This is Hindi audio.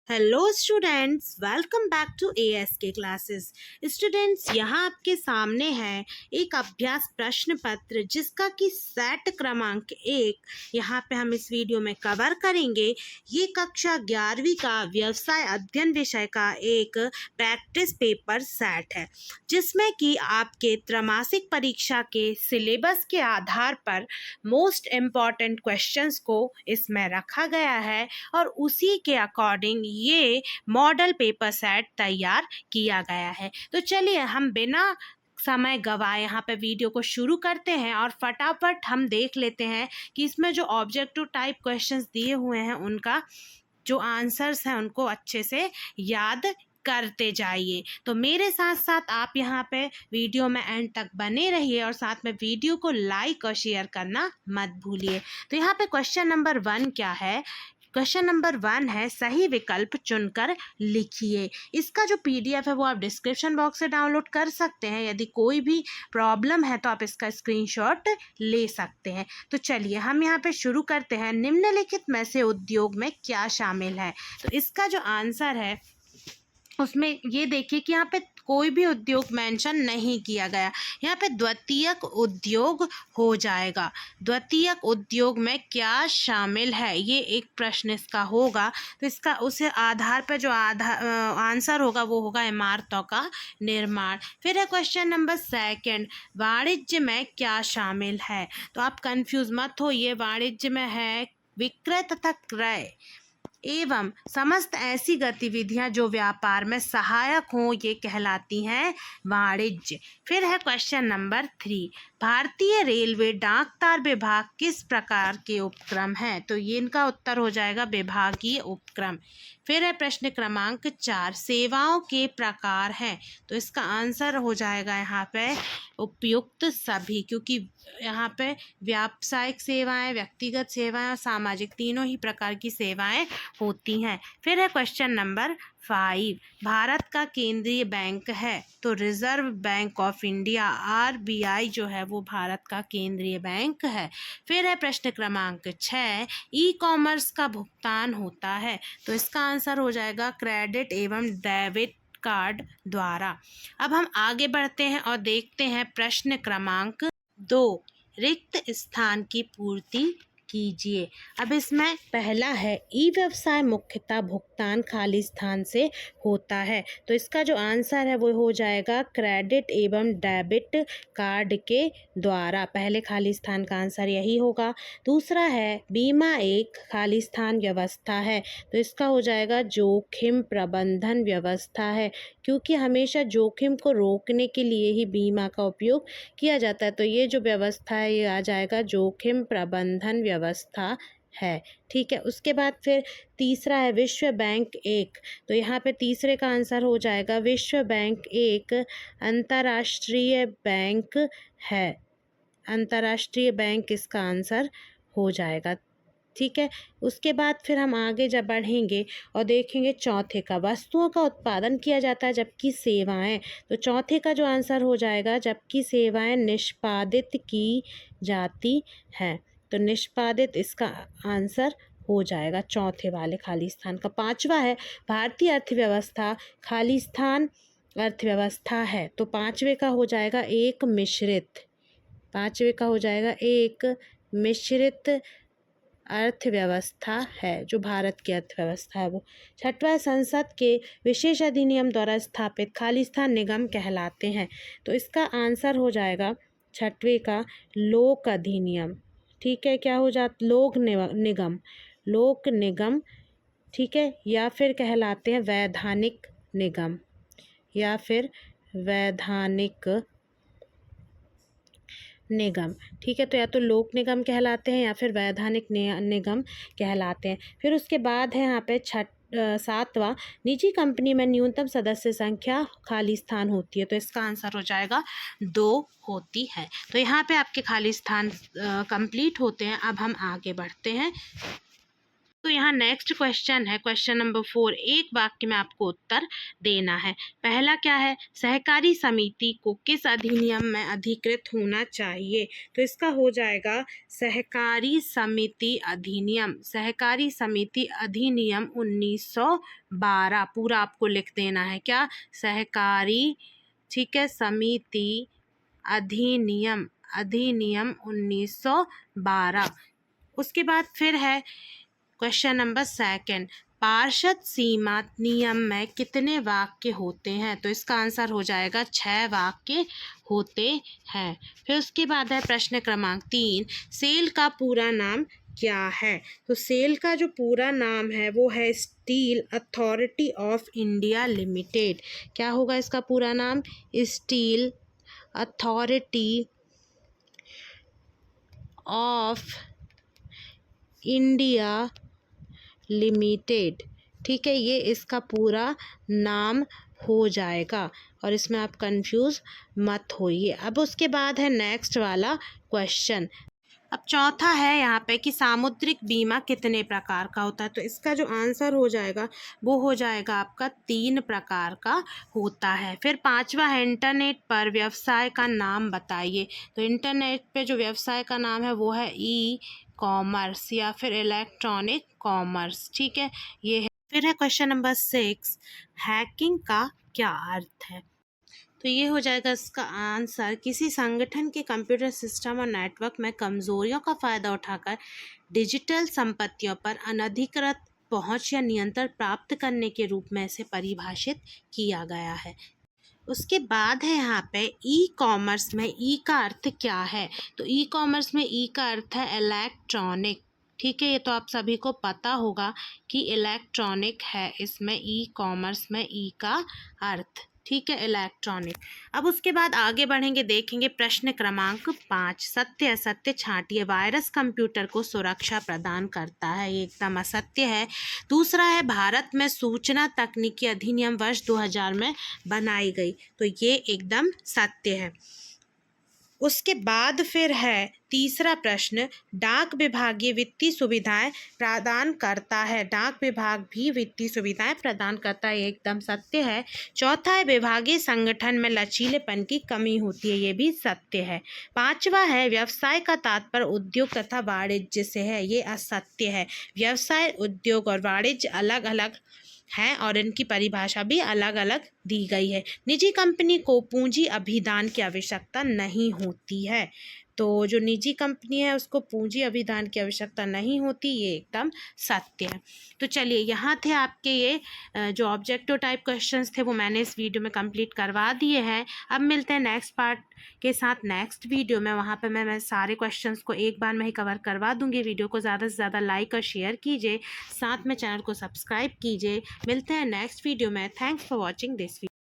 Hello students, welcome back to ASK classes. Students, यहाँ आपके सामने है एक अभ्यास प्रश्न पत्र जिसका कि सेट क्रमांक 1 यहाँ पे हम इस वीडियो में कवर करेंगे। ये कक्षा 11वीं का व्यवसाय अध्ययन विषय का एक प्रैक्टिस पेपर सेट है जिसमें कि आपके त्रैमासिक परीक्षा के सिलेबस के आधार पर मोस्ट इम्पॉर्टेंट क्वेश्चंस को इसमें रखा गया है और उसी के अकॉर्डिंग ये मॉडल पेपर सेट तैयार किया गया है। तो चलिए हम बिना समय गवाए यहाँ पे वीडियो को शुरू करते हैं और फटाफट हम देख लेते हैं कि इसमें जो ऑब्जेक्टिव टाइप क्वेश्चंस दिए हुए हैं उनका जो आंसर्स हैं उनको अच्छे से याद करते जाइए। तो मेरे साथ साथ आप यहाँ पे वीडियो में एंड तक बने रहिए और साथ में वीडियो को लाइक और शेयर करना मत भूलिए। तो यहाँ पे क्वेश्चन नंबर 1 क्या है? क्वेश्चन नंबर 1 है सही विकल्प चुनकर लिखिए। इसका जो पीडीएफ है वो आप डिस्क्रिप्शन बॉक्स से डाउनलोड कर सकते हैं। यदि कोई भी प्रॉब्लम है तो आप इसका स्क्रीनशॉट ले सकते हैं। तो चलिए हम यहाँ पे शुरू करते हैं। निम्नलिखित में से उद्योग में क्या शामिल है? तो इसका जो आंसर है उसमें ये देखिए कि यहाँ पे कोई भी उद्योग मेंशन नहीं किया गया। यहाँ पे द्वितीयक उद्योग हो जाएगा। द्वितीयक उद्योग में क्या शामिल है, ये एक प्रश्न इसका होगा। तो इसका उसे आधार पर जो आंसर होगा वो होगा इमारतों का निर्माण। फिर है क्वेश्चन नंबर 2, वाणिज्य में क्या शामिल है? तो आप कंफ्यूज मत होइए। वाणिज्य में है विक्रय तथा क्रय एवं समस्त ऐसी गतिविधियां जो व्यापार में सहायक हों, ये कहलाती हैं वाणिज्य। फिर है क्वेश्चन नंबर 3, भारतीय रेलवे डाक तार विभाग किस प्रकार के उपक्रम है? तो ये इनका उत्तर हो जाएगा विभागीय उपक्रम। फिर है प्रश्न क्रमांक 4, सेवाओं के प्रकार हैं। तो इसका आंसर हो जाएगा यहाँ पे उपयुक्त सभी, क्योंकि यहाँ पे व्यावसायिक सेवाएं, व्यक्तिगत सेवाएं और सामाजिक तीनों ही प्रकार की सेवाएं होती हैं। फिर है क्वेश्चन नंबर 5, भारत का केंद्रीय बैंक है। तो reserve bank of India RBI जो है वो भारत का केंद्रीय बैंक है। फिर है प्रश्न क्रमांक 6, ई कॉमर्स का भुगतान होता है। तो इसका आंसर हो जाएगा क्रेडिट एवं डेबिट कार्ड द्वारा। अब हम आगे बढ़ते हैं और देखते हैं प्रश्न क्रमांक 2, रिक्त स्थान की पूर्ति कीजिए। अब इसमें पहला है ई व्यवसाय मुख्यतः भुगतान खाली स्थान से होता है। तो इसका जो आंसर है वो हो जाएगा क्रेडिट एवं डेबिट कार्ड के द्वारा। पहले खाली स्थान का आंसर यही होगा। दूसरा है बीमा एक खाली स्थान व्यवस्था है। तो इसका हो जाएगा जोखिम प्रबंधन व्यवस्था है, क्योंकि हमेशा जोखिम को रोकने के लिए ही बीमा का उपयोग किया जाता है। तो ये जो व्यवस्था है ये आ जाएगा जोखिम प्रबंधन व्यवस्था है। ठीक है। उसके बाद फिर तीसरा है विश्व बैंक एक। तो यहाँ पे तीसरे का आंसर हो जाएगा विश्व बैंक एक अंतर्राष्ट्रीय बैंक है। अंतर्राष्ट्रीय बैंक इसका आंसर हो जाएगा। ठीक है। उसके बाद फिर हम आगे जब बढ़ेंगे और देखेंगे चौथे का, वस्तुओं का उत्पादन किया जाता है जबकि सेवाएं। तो चौथे का जो आंसर हो जाएगा जबकि सेवाएं निष्पादित की जाती हैं। तो निष्पादित इसका आंसर हो जाएगा चौथे वाले खाली स्थान का। पांचवा है भारतीय अर्थव्यवस्था खाली स्थान अर्थव्यवस्था है। तो पांचवे का हो जाएगा एक मिश्रित। पांचवे का हो जाएगा एक मिश्रित अर्थव्यवस्था है, जो भारत की अर्थव्यवस्था है वो। छठवां संसद के विशेष अधिनियम द्वारा स्थापित खाली स्थान निगम कहलाते हैं। तो इसका आंसर हो जाएगा छठवें का लोक अधिनियम। ठीक है। क्या हो जाता? लोक निगम। लोक निगम। ठीक है। या फिर कहलाते हैं वैधानिक निगम, या फिर वैधानिक निगम। ठीक है। तो या तो लोक निगम कहलाते हैं या फिर वैधानिक निगम कहलाते हैं। फिर उसके बाद है यहाँ पे सातवां, निजी कंपनी में न्यूनतम सदस्य संख्या खाली स्थान होती है। तो इसका आंसर हो जाएगा 2 होती है। तो यहाँ पे आपके खाली स्थान कंप्लीट होते हैं। अब हम आगे बढ़ते हैं। तो यहाँ नेक्स्ट क्वेश्चन है, क्वेश्चन नंबर 4। एक वाक्य में आपको उत्तर देना है। पहला क्या है, सहकारी समिति को किस अधिनियम में अधिकृत होना चाहिए? तो इसका हो जाएगा सहकारी समिति अधिनियम। सहकारी समिति अधिनियम 1912 पूरा आपको लिख देना है। क्या? सहकारी, ठीक है, समिति अधिनियम 1912। उसके बाद फिर है क्वेश्चन नंबर 2। पार्षद सीमा नियम में कितने वाक्य होते हैं? तो इसका आंसर हो जाएगा 6 वाक्य होते हैं। फिर उसके बाद है प्रश्न क्रमांक 3। सेल का पूरा नाम क्या है? तो सेल का जो पूरा नाम है वो है steel authority of India limited. क्या होगा इसका पूरा नाम? Steel authority of India limited. ठीक है, ये इसका पूरा नाम हो जाएगा और इसमें आप कंफ्यूज मत होइए। अब उसके बाद है नेक्स्ट वाला क्वेश्चन। अब चौथा है यहाँ पे कि सामुद्रिक बीमा कितने प्रकार का होता है? तो इसका जो आंसर हो जाएगा वो हो जाएगा आपका 3 प्रकार का होता है। फिर 5वां है इंटरनेट पर व्यवसाय का नाम बताइए। तो इंटरनेट पे जो व्यवसाय का नाम है वो है ई कॉमर्स या फिर इलेक्ट्रॉनिक कॉमर्स। ठीक है, ये है। फिर है क्वेश्चन नंबर 6। हैकिंग का क्या अर्थ है? तो ये हो जाएगा इसका आंसर, किसी संगठन के कंप्यूटर सिस्टम और नेटवर्क में कमजोरियों का फ़ायदा उठाकर डिजिटल संपत्तियों पर अनधिकृत पहुंच या नियंत्रण प्राप्त करने के रूप में इसे परिभाषित किया गया है। उसके बाद है यहाँ पे ई कॉमर्स में ई का अर्थ क्या है? तो ई कॉमर्स में ई का अर्थ है इलेक्ट्रॉनिक। ठीक है, ये तो आप सभी को पता होगा कि इलेक्ट्रॉनिक है इसमें ई कॉमर्स में ई का अर्थ। ठीक है, इलेक्ट्रॉनिक। अब उसके बाद आगे बढ़ेंगे, देखेंगे प्रश्न क्रमांक 5। सत्य असत्य छांटिए। वायरस कंप्यूटर को सुरक्षा प्रदान करता है, ये एकदम असत्य है। दूसरा है भारत में सूचना तकनीकी अधिनियम वर्ष 2000 में बनाई गई, तो ये एकदम सत्य है। उसके बाद फिर है तीसरा प्रश्न, डाक विभागीय वित्तीय सुविधाएं प्रदान करता है। डाक विभाग भी वित्तीय सुविधाएं प्रदान करता है, ये एकदम सत्य है। चौथा है विभागीय संगठन में लचीलेपन की कमी होती है, ये भी सत्य है। 5वां है व्यवसाय का तात्पर्य उद्योग तथा वाणिज्य से है, ये असत्य है। व्यवसाय, उद्योग और वाणिज्य अलग अलग हैं और इनकी परिभाषा भी अलग अलग दी गई है। निजी कंपनी को पूंजी अभिदान की आवश्यकता नहीं होती है, तो जो निजी कंपनी है उसको पूंजी अभिदान की आवश्यकता नहीं होती, ये एकदम सत्य है। तो चलिए, यहाँ थे आपके ये जो ऑब्जेक्टिव टाइप क्वेश्चंस थे वो मैंने इस वीडियो में कंप्लीट करवा दिए हैं। अब मिलते हैं नेक्स्ट पार्ट के साथ नेक्स्ट वीडियो में। वहाँ पे मैं सारे क्वेश्चंस को एक बार में ही कवर करवा दूँगी। वीडियो को ज़्यादा से ज़्यादा लाइक और शेयर कीजिए, साथ में चैनल को सब्सक्राइब कीजिए। मिलते हैं नेक्स्ट वीडियो में। Thanks for watching this video.